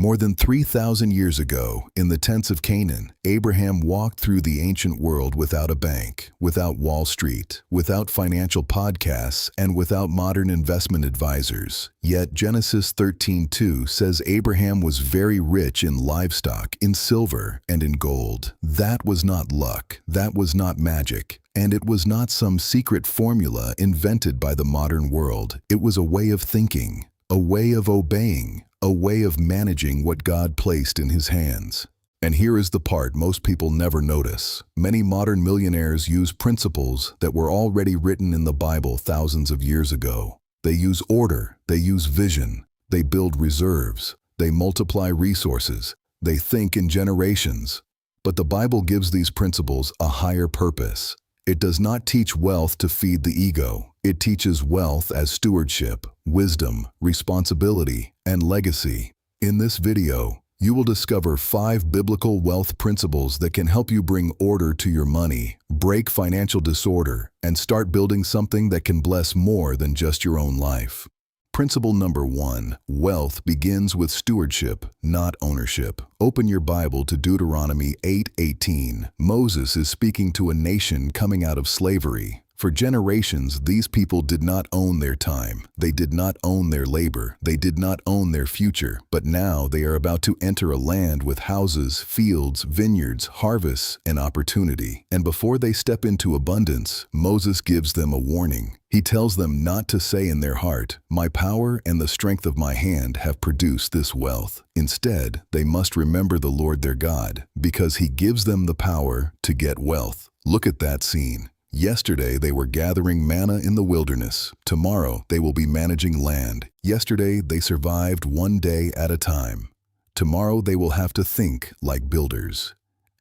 More than 3,000 years ago, in the tents of Canaan, Abraham walked through the ancient world without a bank, without Wall Street, without financial podcasts, and without modern investment advisors. Yet Genesis 13:2 says Abraham was very rich in livestock, in silver, and in gold. That was not luck, that was not magic, and it was not some secret formula invented by the modern world. It was a way of thinking, a way of obeying, a way of managing what God placed in his hands. And here is the part most people never notice. Many modern millionaires use principles that were already written in the Bible thousands of years ago. They use order, they use vision, they build reserves, they multiply resources, they think in generations. But the Bible gives these principles a higher purpose. It does not teach wealth to feed the ego. It teaches wealth as stewardship, wisdom, responsibility, and legacy. In this video, you will discover 5 biblical wealth principles that can help you bring order to your money, break financial disorder, and start building something that can bless more than just your own life. Principle number 1, wealth begins with stewardship, not ownership. Open your Bible to Deuteronomy 8:18. Moses is speaking to a nation coming out of slavery. For generations, these people did not own their time. They did not own their labor. They did not own their future. But now they are about to enter a land with houses, fields, vineyards, harvests, and opportunity. And before they step into abundance, Moses gives them a warning. He tells them not to say in their heart, "My power and the strength of my hand have produced this wealth." Instead, they must remember the Lord their God, because he gives them the power to get wealth. Look at that scene. Yesterday, they were gathering manna in the wilderness. Tomorrow, they will be managing land. Yesterday, they survived one day at a time. Tomorrow, they will have to think like builders.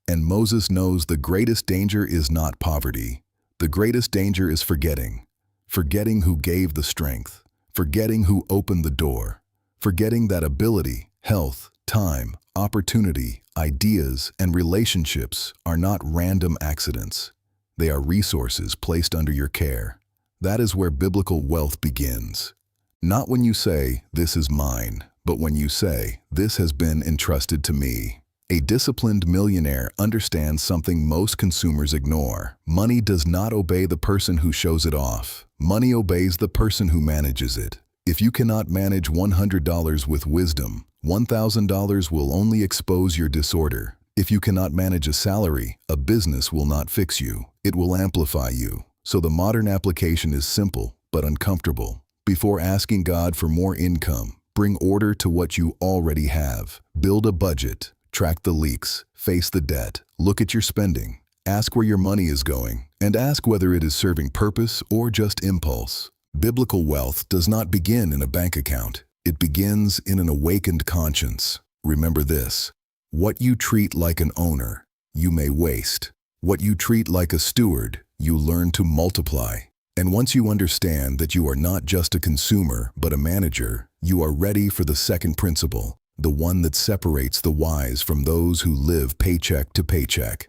And Moses knows the greatest danger is not poverty. The greatest danger is forgetting. Forgetting who gave the strength. Forgetting who opened the door. Forgetting that ability, health, time, opportunity, ideas, and relationships are not random accidents. They are resources placed under your care. That is where biblical wealth begins. Not when you say, "This is mine," but when you say, "This has been entrusted to me." A disciplined millionaire understands something most consumers ignore. Money does not obey the person who shows it off. Money obeys the person who manages it. If you cannot manage $100 with wisdom, $1,000 will only expose your disorder. If you cannot manage a salary, a business will not fix you. It will amplify you. So the modern application is simple, but uncomfortable. Before asking God for more income, bring order to what you already have. Build a budget, track the leaks, face the debt, look at your spending, ask where your money is going, and ask whether it is serving purpose or just impulse. Biblical wealth does not begin in a bank account. It begins in an awakened conscience. Remember this. What you treat like an owner, you may waste. What you treat like a steward, you learn to multiply. And once you understand that you are not just a consumer, but a manager, you are ready for the second principle, the one that separates the wise from those who live paycheck to paycheck.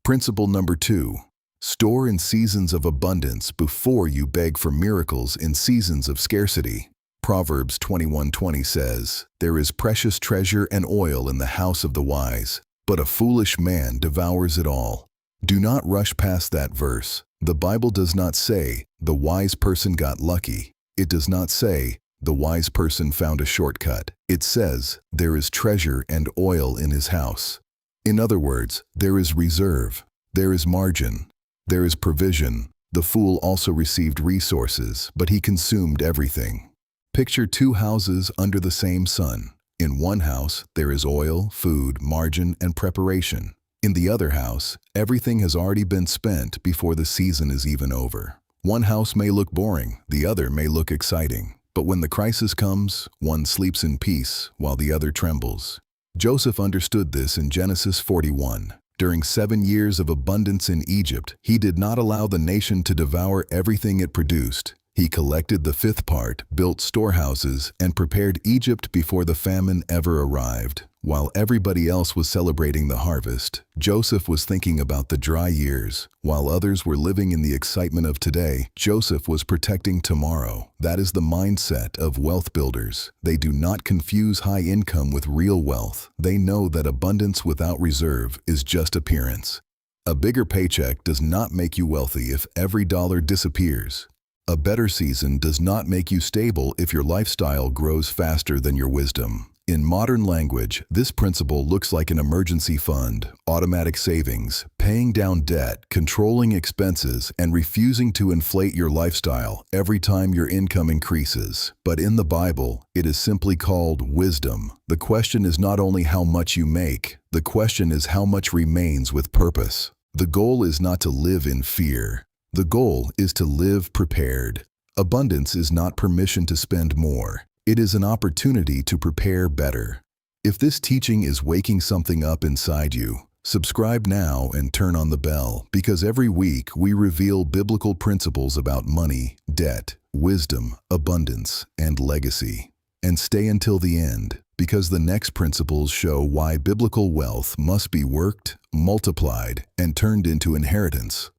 Principle number 2, store in seasons of abundance before you beg for miracles in seasons of scarcity. Proverbs 21:20 says, "There is precious treasure and oil in the house of the wise, but a foolish man devours it all." Do not rush past that verse. The Bible does not say, "The wise person got lucky." It does not say, "The wise person found a shortcut." It says, "There is treasure and oil in his house." In other words, there is reserve, there is margin, there is provision. The fool also received resources, but he consumed everything. Picture 2 houses under the same sun. In one house, there is oil, food, margin, and preparation. In the other house, everything has already been spent before the season is even over. One house may look boring, the other may look exciting. But when the crisis comes, one sleeps in peace while the other trembles. Joseph understood this in Genesis 41. During 7 years of abundance in Egypt, he did not allow the nation to devour everything it produced. He collected the fifth part, built storehouses, and prepared Egypt before the famine ever arrived. While everybody else was celebrating the harvest, Joseph was thinking about the dry years. While others were living in the excitement of today, Joseph was protecting tomorrow. That is the mindset of wealth builders. They do not confuse high income with real wealth. They know that abundance without reserve is just appearance. A bigger paycheck does not make you wealthy if every dollar disappears. A better season does not make you stable if your lifestyle grows faster than your wisdom. In modern language, this principle looks like an emergency fund, automatic savings, paying down debt, controlling expenses, and refusing to inflate your lifestyle every time your income increases. But in the Bible, it is simply called wisdom. The question is not only how much you make, the question is how much remains with purpose. The goal is not to live in fear. The goal is to live prepared. Abundance is not permission to spend more. It is an opportunity to prepare better. If this teaching is waking something up inside you, subscribe now and turn on the bell, because every week we reveal biblical principles about money, debt, wisdom, abundance, and legacy. And stay until the end, because the next principles show why biblical wealth must be worked, multiplied, and turned into inheritance.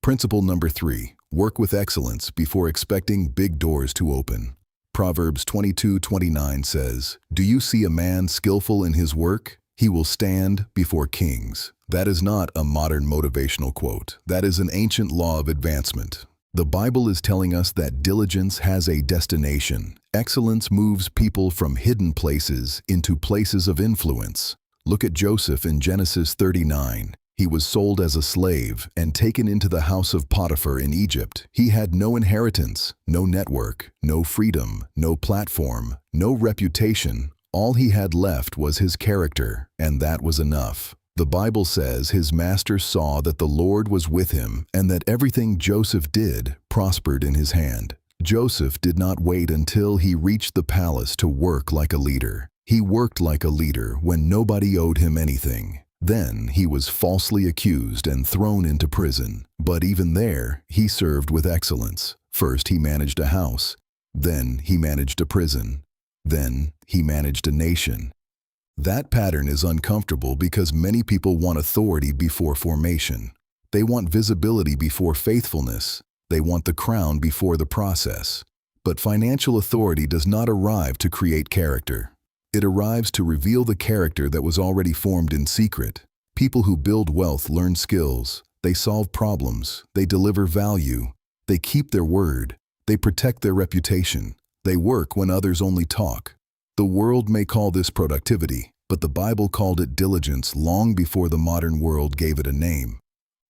Principle number 3, work with excellence before expecting big doors to open. Proverbs 22:29 says, "Do you see a man skillful in his work? He will stand before kings." That is not a modern motivational quote. That is an ancient law of advancement. The Bible is telling us that diligence has a destination. Excellence moves people from hidden places into places of influence. Look at Joseph in Genesis 39. He was sold as a slave and taken into the house of Potiphar in Egypt. He had no inheritance, no network, no freedom, no platform, no reputation. All he had left was his character, and that was enough. The Bible says his master saw that the Lord was with him and that everything Joseph did prospered in his hand. Joseph did not wait until he reached the palace to work like a leader. He worked like a leader when nobody owed him anything. Then he was falsely accused and thrown into prison. But even there, he served with excellence. First, he managed a house. Then, he managed a prison. Then, he managed a nation. That pattern is uncomfortable because many people want authority before formation. They want visibility before faithfulness. They want the crown before the process. But financial authority does not arrive to create character. It arrives to reveal the character that was already formed in secret. People who build wealth learn skills. They solve problems. They deliver value. They keep their word. They protect their reputation. They work when others only talk. The world may call this productivity, but the Bible called it diligence long before the modern world gave it a name.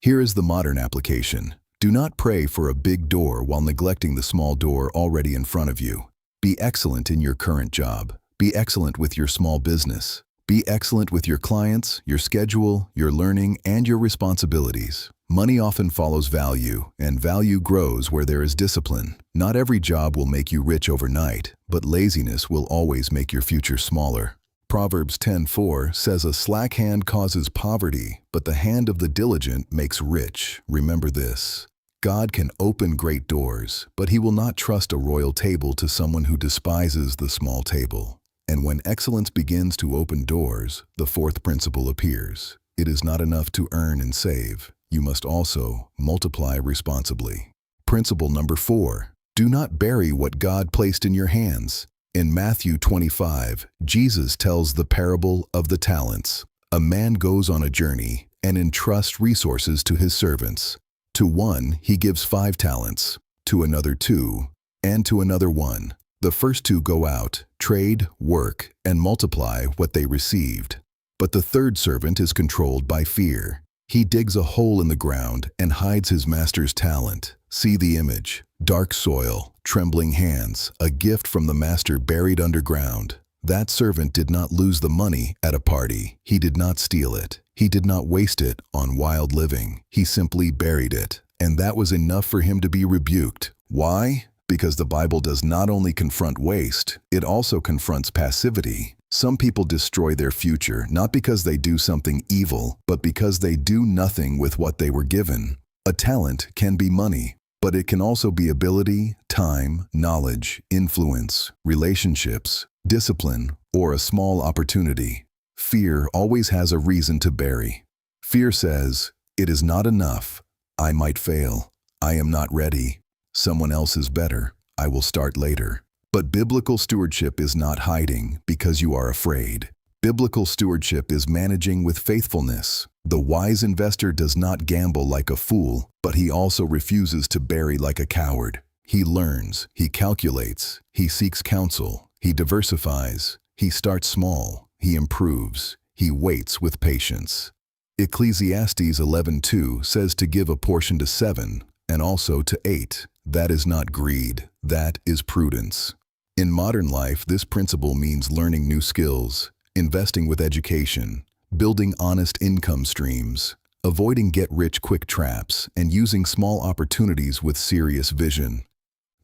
Here is the modern application. Do not pray for a big door while neglecting the small door already in front of you. Be excellent in your current job. Be excellent with your small business. Be excellent with your clients, your schedule, your learning, and your responsibilities. Money often follows value, and value grows where there is discipline. Not every job will make you rich overnight, but laziness will always make your future smaller. Proverbs 10:4 says, "A slack hand causes poverty, but the hand of the diligent makes rich." Remember this. God can open great doors, but he will not trust a royal table to someone who despises the small table. And when excellence begins to open doors, the fourth principle appears. It is not enough to earn and save. You must also multiply responsibly. Principle number 4, do not bury what God placed in your hands. In Matthew 25, Jesus tells the parable of the talents. A man goes on a journey and entrusts resources to his servants. To one, he gives 5 talents, to another 2, and to another 1. The first 2 go out, trade, work, and multiply what they received. But the third servant is controlled by fear. He digs a hole in the ground and hides his master's talent. See the image. Dark soil, trembling hands, a gift from the master buried underground. That servant did not lose the money at a party. He did not steal it. He did not waste it on wild living. He simply buried it. And that was enough for him to be rebuked. Why? Because the Bible does not only confront waste, it also confronts passivity. Some people destroy their future not because they do something evil, but because they do nothing with what they were given. A talent can be money, But it can also be ability, time, knowledge, influence, relationships, discipline, or a small opportunity. Fear always has a reason to bury. Fear says, "It is not enough. I might fail. I am not ready. Someone else is better. I will start later." But biblical stewardship is not hiding because you are afraid. Biblical stewardship is managing with faithfulness. The wise investor does not gamble like a fool, but he also refuses to bury like a coward. He learns, he calculates, he seeks counsel, he diversifies, he starts small, he improves, he waits with patience. Ecclesiastes 11:2 says to give a portion to 7 and also to 8. That is not greed, that is prudence. In modern life, this principle means learning new skills, investing with education, building honest income streams, avoiding get-rich-quick traps, and using small opportunities with serious vision.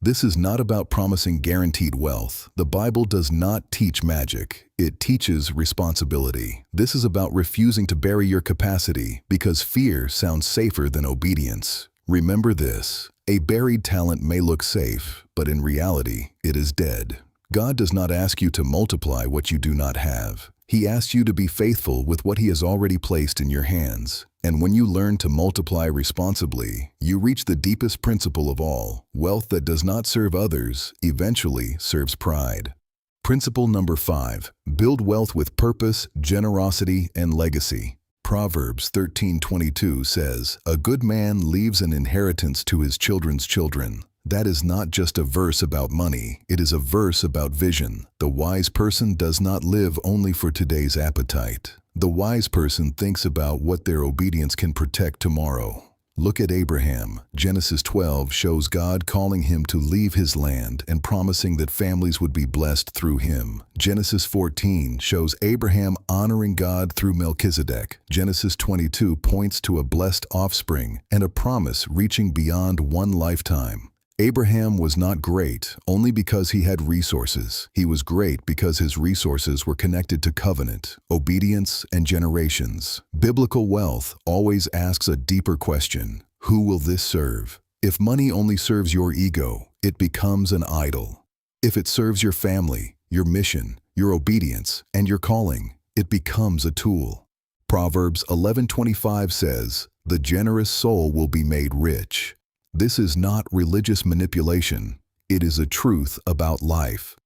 This is not about promising guaranteed wealth. The Bible does not teach magic. It teaches responsibility. This is about refusing to bury your capacity because fear sounds safer than obedience. Remember this: a buried talent may look safe, but in reality, it is dead. God does not ask you to multiply what you do not have. He asks you to be faithful with what He has already placed in your hands. And when you learn to multiply responsibly, you reach the deepest principle of all. Wealth that does not serve others eventually serves pride. Principle number 5, build wealth with purpose, generosity, and legacy. Proverbs 13:22 says, "A good man leaves an inheritance to his children's children." That is not just a verse about money, it is a verse about vision. The wise person does not live only for today's appetite. The wise person thinks about what their obedience can protect tomorrow. Look at Abraham. Genesis 12 shows God calling him to leave his land and promising that families would be blessed through him. Genesis 14 shows Abraham honoring God through Melchizedek. Genesis 22 points to a blessed offspring and a promise reaching beyond one lifetime. Abraham was not great only because he had resources. He was great because his resources were connected to covenant, obedience, and generations. Biblical wealth always asks a deeper question: who will this serve? If money only serves your ego, it becomes an idol. If it serves your family, your mission, your obedience, and your calling, it becomes a tool. Proverbs 11:25 says, "The generous soul will be made rich." This is not religious manipulation. It is a truth about life.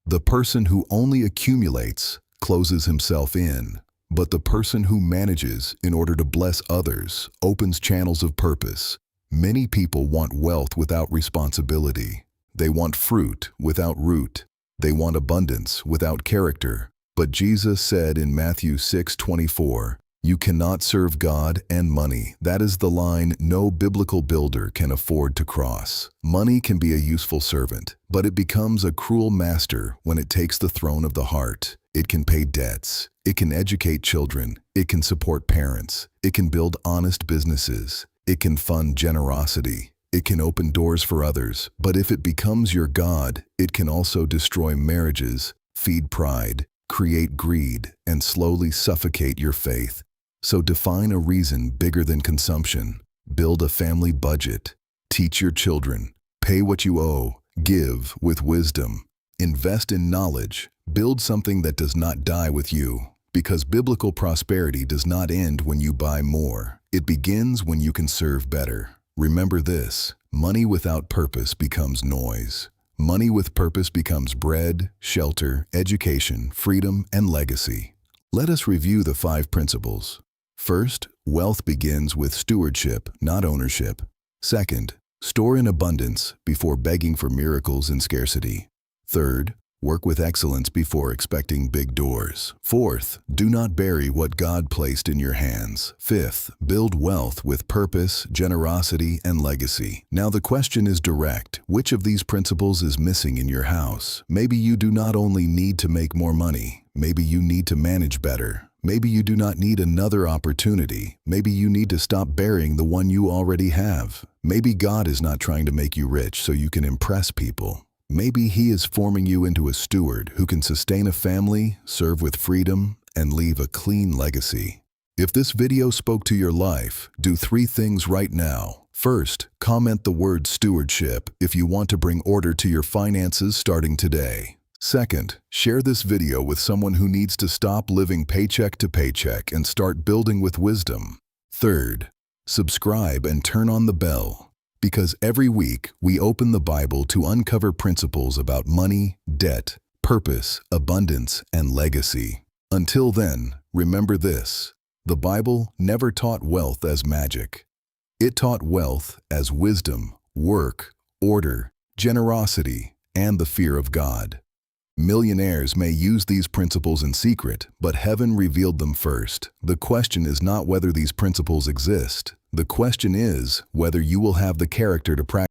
The person who only accumulates closes himself in, but the person who manages in order to bless others opens channels of purpose. Many people want wealth without responsibility. They want fruit without root. They want abundance without character. But Jesus said in Matthew 6:24, "You cannot serve God and money." That is the line no biblical builder can afford to cross. Money can be a useful servant, but it becomes a cruel master when it takes the throne of the heart. It can pay debts. It can educate children. It can support parents. It can build honest businesses. It can fund generosity. It can open doors for others. But if it becomes your God, it can also destroy marriages, feed pride, create greed, and slowly suffocate your faith. So define a reason bigger than consumption. Build a family budget. Teach your children. Pay what you owe. Give with wisdom. Invest in knowledge. Build something that does not die with you. Because biblical prosperity does not end when you buy more. It begins when you can serve better. Remember this: money without purpose becomes noise. Money with purpose becomes bread, shelter, education, freedom, and legacy. Let us review the 5 principles. First, wealth begins with stewardship, not ownership. Second, store in abundance before begging for miracles in scarcity. Third, work with excellence before expecting big doors. Fourth, do not bury what God placed in your hands. Fifth, build wealth with purpose, generosity, and legacy. Now the question is direct. Which of these principles is missing in your house? Maybe you do not only need to make more money. Maybe you need to manage better. Maybe you do not need another opportunity. Maybe you need to stop burying the one you already have. Maybe God is not trying to make you rich so you can impress people. Maybe He is forming you into a steward who can sustain a family, serve with freedom, and leave a clean legacy. If this video spoke to your life, do 3 things right now. First, comment the word stewardship if you want to bring order to your finances starting today. Second, share this video with someone who needs to stop living paycheck to paycheck and start building with wisdom. Third, subscribe and turn on the bell, because every week we open the Bible to uncover principles about money, debt, purpose, abundance, and legacy. Until then, remember this: the Bible never taught wealth as magic. It taught wealth as wisdom, work, order, generosity, and the fear of God. Millionaires may use these principles in secret, but heaven revealed them first. The question is not whether these principles exist. The question is whether you will have the character to practice